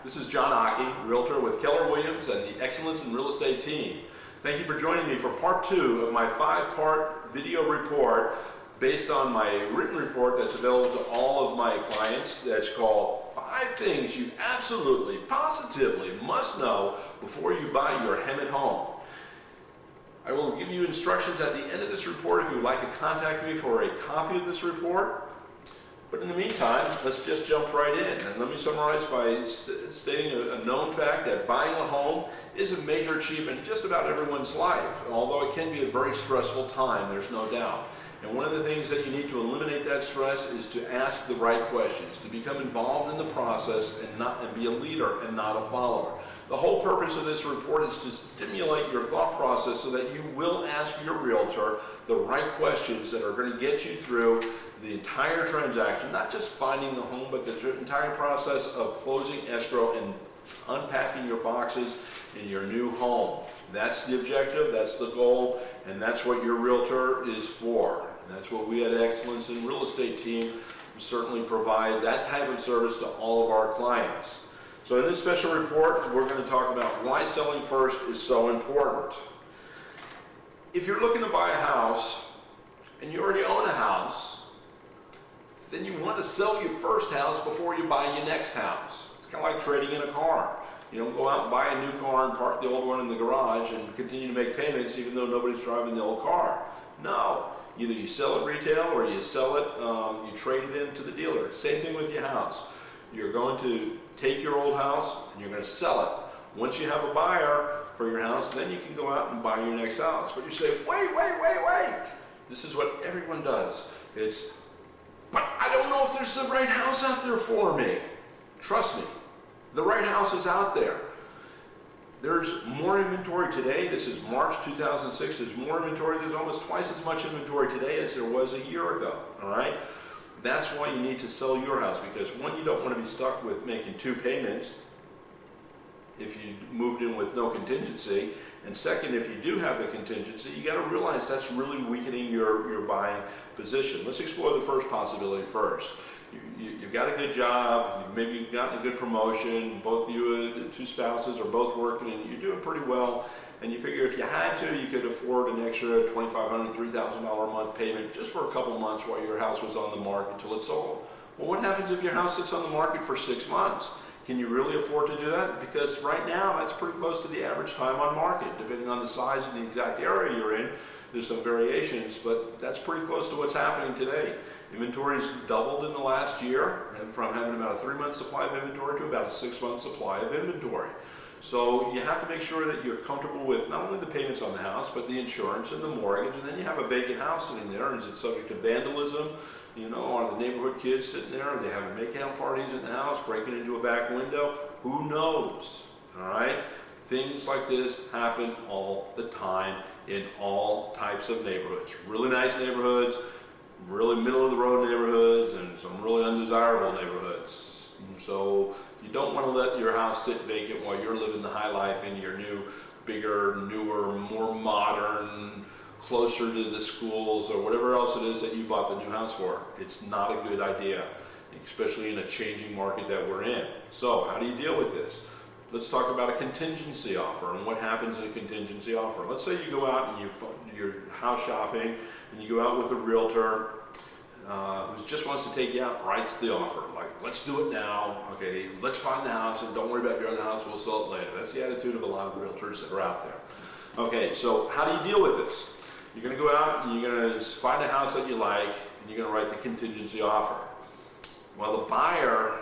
This is John Occhi, Realtor with Keller Williams and the Excellence in Real Estate team. Thank you for joining me for part 2 of my 5-part video report based on my written report that's available to all of my clients. That's called 5 Things You Absolutely, Positively Must Know Before You Buy Your Hemet Home. I will give you instructions at the end of this report if you would like to contact me for a copy of this report. But in the meantime, let's just jump right in. And let me summarize by stating a known fact that buying a home is a major achievement in just about everyone's life, although it can be a very stressful time, there's no doubt. And one of the things that you need to eliminate that stress is to ask the right questions, to become involved in the process and be a leader and not a follower. The whole purpose of this report is to stimulate your thought process so that you will ask your realtor the right questions that are going to get you through the entire transaction, not just finding the home, but the entire process of closing escrow and unpacking your boxes in your new home. That's the objective, that's the goal, and that's what your realtor is for. And that's what we at Excellence in Real Estate team certainly provide, that type of service to all of our clients. So in this special report, we're going to talk about why selling first is so important. If you're looking to buy a house and you already own a house, then you want to sell your first house before you buy your next house. It's kind of like trading in a car. You don't go out and buy a new car and park the old one in the garage and continue to make payments even though nobody's driving the old car. No, either you sell it retail or you sell it, you trade it in to the dealer. Same thing with your house. You're going to take your old house and you're going to sell it. Once you have a buyer for your house, then you can go out and buy your next house. But you say, wait. This is what everyone does. But I don't know if there's the right house out there for me. Trust me, the right house is out there. There's more inventory today. This is March 2006. There's more inventory. There's almost twice as much inventory today as there was a year ago. All right? That's why you need to sell your house, because one, you don't want to be stuck with making 2 payments if you moved in with no contingency. And second, if you do have the contingency, you got to realize that's really weakening your buying position. Let's explore the first possibility first. You've got a good job, maybe you've gotten a good promotion, both you, 2 spouses are both working and you're doing pretty well, and you figure if you had to, you could afford an extra $2,500, $3,000 a month payment just for a couple months while your house was on the market until it sold. Well, what happens if your house sits on the market for 6 months? Can you really afford to do that? Because right now, that's pretty close to the average time on market. Depending on the size and the exact area you're in, there's some variations, but that's pretty close to what's happening today. Inventory's doubled in the last year, from having about a 3-month supply of inventory to about a 6-month supply of inventory. So you have to make sure that you're comfortable with not only the payments on the house, but the insurance and the mortgage, and then you have a vacant house sitting there. Is it subject to vandalism? You know, are the neighborhood kids sitting there? Are they having make-out parties in the house, breaking into a back window? Who knows? All right? Things like this happen all the time in all types of neighborhoods. Really nice neighborhoods, really middle-of-the-road neighborhoods, and some really undesirable neighborhoods. So you don't want to let your house sit vacant while you're living the high life in your new, bigger, newer, more modern, closer to the schools or whatever else it is that you bought the new house for. It's not a good idea, especially in a changing market that we're in. So how do you deal with this? Let's talk about a contingency offer and what happens in a contingency offer. Let's say you go out and you're house shopping and you go out with a realtor who just wants to take you out, writes the offer, like, let's do it now, okay, let's find the house and don't worry about your other house, we'll sell it later. That's the attitude of a lot of realtors that are out there. Okay, so how do you deal with this? You're going to go out and you're going to find a house that you like and you're going to write the contingency offer. Well, the buyer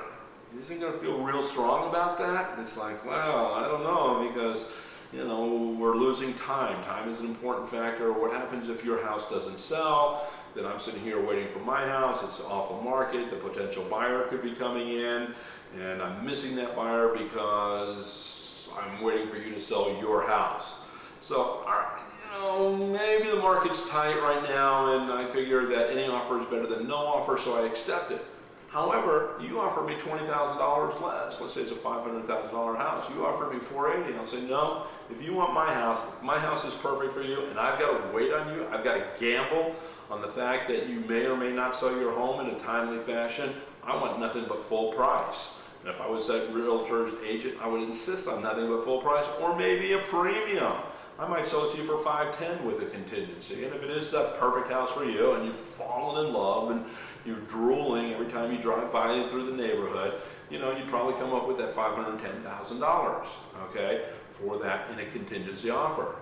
isn't going to feel real strong about that. It's like, well, I don't know, because, you know, we're losing time. Time is an important factor. What happens if your house doesn't sell? Then I'm sitting here waiting for my house. It's off the market. The potential buyer could be coming in, and I'm missing that buyer because I'm waiting for you to sell your house. So, you know, maybe the market's tight right now, and I figure that any offer is better than no offer, so I accept it. However, you offer me $20,000 less. Let's say it's a $500,000 house. You offer me $480,000, and I'll say, no, if you want my house, if my house is perfect for you, and I've got to wait on you, I've got to gamble on the fact that you may or may not sell your home in a timely fashion, I want nothing but full price. And if I was that realtor's agent, I would insist on nothing but full price or maybe a premium. I might sell it to you for $510 with a contingency. And if it is that perfect house for you and you've fallen in love and you're drooling every time you drive by through the neighborhood, you know, you'd probably come up with that $510,000, okay, for that in a contingency offer.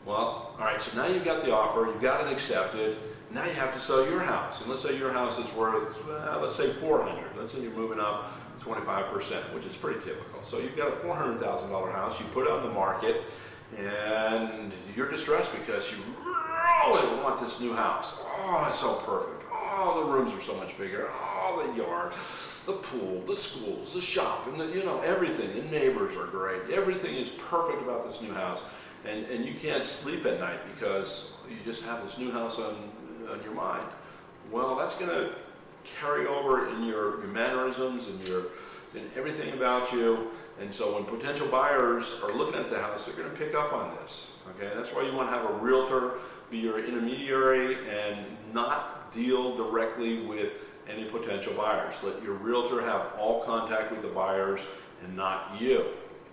Well, all right, so now you've got the offer, you've got it accepted, now you have to sell your house. And let's say your house is worth, let's say $400,000. Let's say you're moving up 25%, which is pretty typical. So you've got a $400,000 house, you put it on the market, and you're distressed because you really want this new house. Oh, it's so perfect. Oh, the rooms are so much bigger. Oh, the yard, the pool, the schools, the shop, and the, you know, everything. The neighbors are great. Everything is perfect about this new house. And you can't sleep at night because you just have this new house on your mind. Well, that's going to carry over in your mannerisms and in everything about you. And so when potential buyers are looking at the house, they're going to pick up on this. Okay, and that's why you want to have a realtor be your intermediary and not deal directly with any potential buyers. Let your realtor have all contact with the buyers and not you.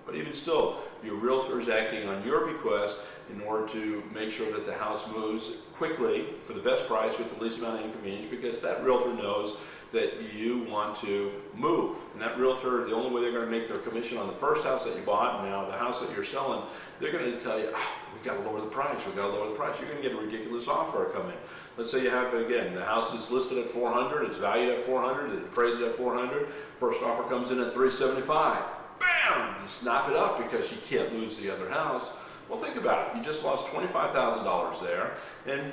But even still, your realtor is acting on your bequest in order to make sure that the house moves quickly for the best price with the least amount of inconvenience, because that realtor knows that you want to move. And that realtor, the only way they're going to make their commission on the first house that you bought, now the house that you're selling, they're going to tell you, oh, we've got to lower the price, we've got to lower the price. You're going to get a ridiculous offer coming. Let's say you have, again, the house is listed at $400, it's valued at $400, it's appraised at $400, first offer comes in at $375. Bam! You snap it up because you can't lose the other house. Well, think about it. You just lost $25,000 there, and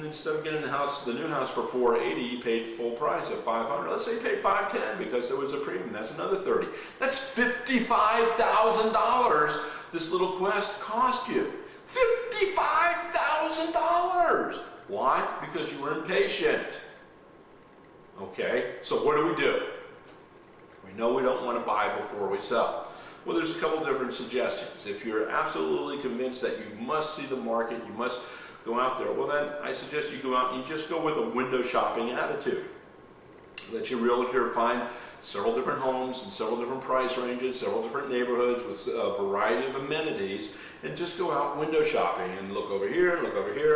instead of getting the new house for $480, you paid full price at $500. Let's say you paid $510 because there was a premium. That's another $30. That's $55,000 this little quest cost you. $55,000! Why? Because you were impatient. Okay, so what do? We know we don't want to buy before we sell. Well, there's a couple different suggestions. If you're absolutely convinced that you must see the market, you must go out there, well then I suggest you go out and you just go with a window shopping attitude. Let your realtor find several different homes in several different price ranges, several different neighborhoods with a variety of amenities, and just go out window shopping and look over here,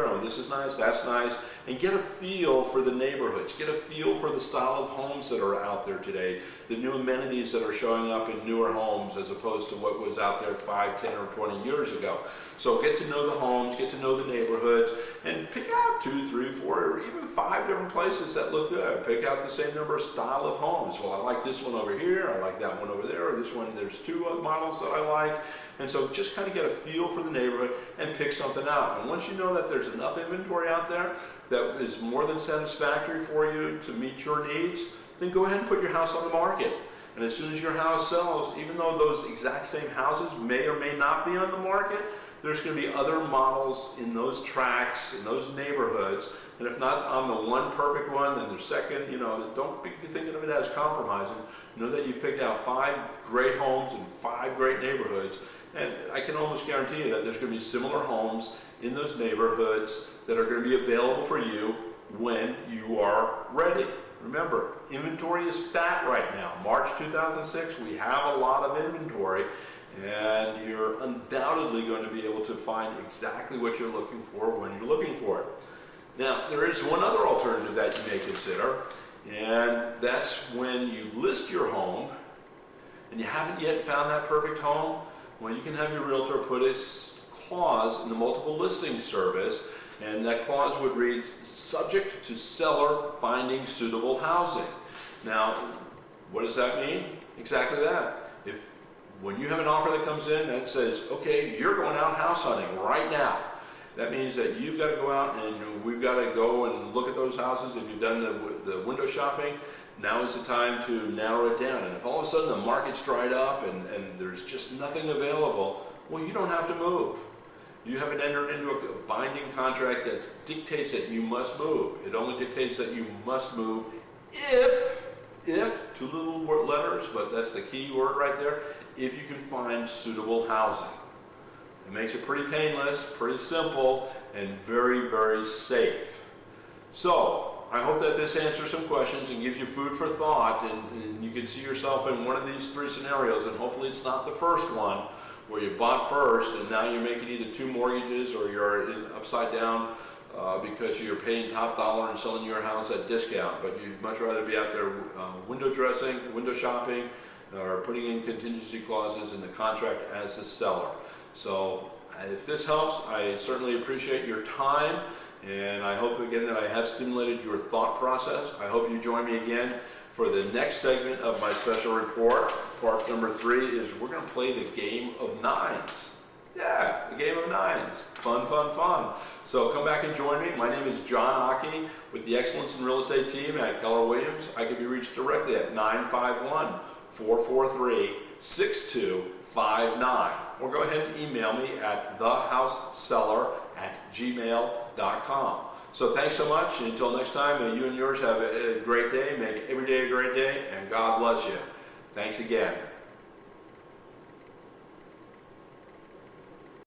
oh, this is nice, that's nice, and get a feel for the neighborhoods, get a feel for the style of homes that are out there today, the new amenities that are showing up in newer homes as opposed to what was out there 5, 10, or 20 years ago. So get to know the homes, get to know the neighborhoods, and pick out 2, 3, 4, or even 5 different places that look good. Pick out the same number of style of homes. Well, I like this one over here, I like that one over there, or this one, there's 2 models that I like. And so just kind of get a feel for the neighborhood and pick something out. And once you know that there's enough inventory out there that is more than satisfactory for you to meet your needs, then go ahead and put your house on the market. And as soon as your house sells, even though those exact same houses may or may not be on the market, there's going to be other models in those tracts, in those neighborhoods, and if not on the one perfect one, then the second, you know, don't be thinking of it as compromising. Know that you've picked out 5 great homes in 5 great neighborhoods, and I can almost guarantee you that there's going to be similar homes in those neighborhoods that are going to be available for you when you are ready. Remember, inventory is fat right now. March 2006, we have a lot of inventory, and you're undoubtedly going to be able to find exactly what you're looking for when you're looking for it. Now, there is one other alternative that you may consider, and that's when you list your home and you haven't yet found that perfect home. Well, you can have your realtor put a clause in the multiple listing service, and that clause would read, subject to seller finding suitable housing. Now, what does that mean? Exactly that. When you have an offer that comes in that says, okay, you're going out house hunting right now, that means that you've got to go out and we've got to go and look at those houses. If you've done the window shopping, now is the time to narrow it down. And if all of a sudden the market's dried up and there's just nothing available, well, you don't have to move. You haven't entered into a binding contract that dictates that you must move. It only dictates that you must move if 2 little letters, but that's the key word right there, if you can find suitable housing. It makes it pretty painless, pretty simple, and very, very safe. So, I hope that this answers some questions and gives you food for thought, and you can see yourself in one of these three scenarios, and hopefully it's not the first one where you bought first and now you're making either two mortgages or you're upside down because you're paying top dollar and selling your house at discount. But you'd much rather be out there window dressing, window shopping, or putting in contingency clauses in the contract as the seller. So if this helps, I certainly appreciate your time, and I hope again that I have stimulated your thought process. I hope you join me again for the next segment of my special report. Part number 3 is we're going to play the game of nines. Yeah, the game of nines. Fun, fun, fun. So come back and join me. My name is John Occhi with the Excellence in Real Estate team at Keller Williams. I can be reached directly at 951-443-6259. Or go ahead and email me at thehouseseller@gmail.com. So thanks so much, and until next time, may you and yours have a great day, make every day a great day, and God bless you. Thanks again.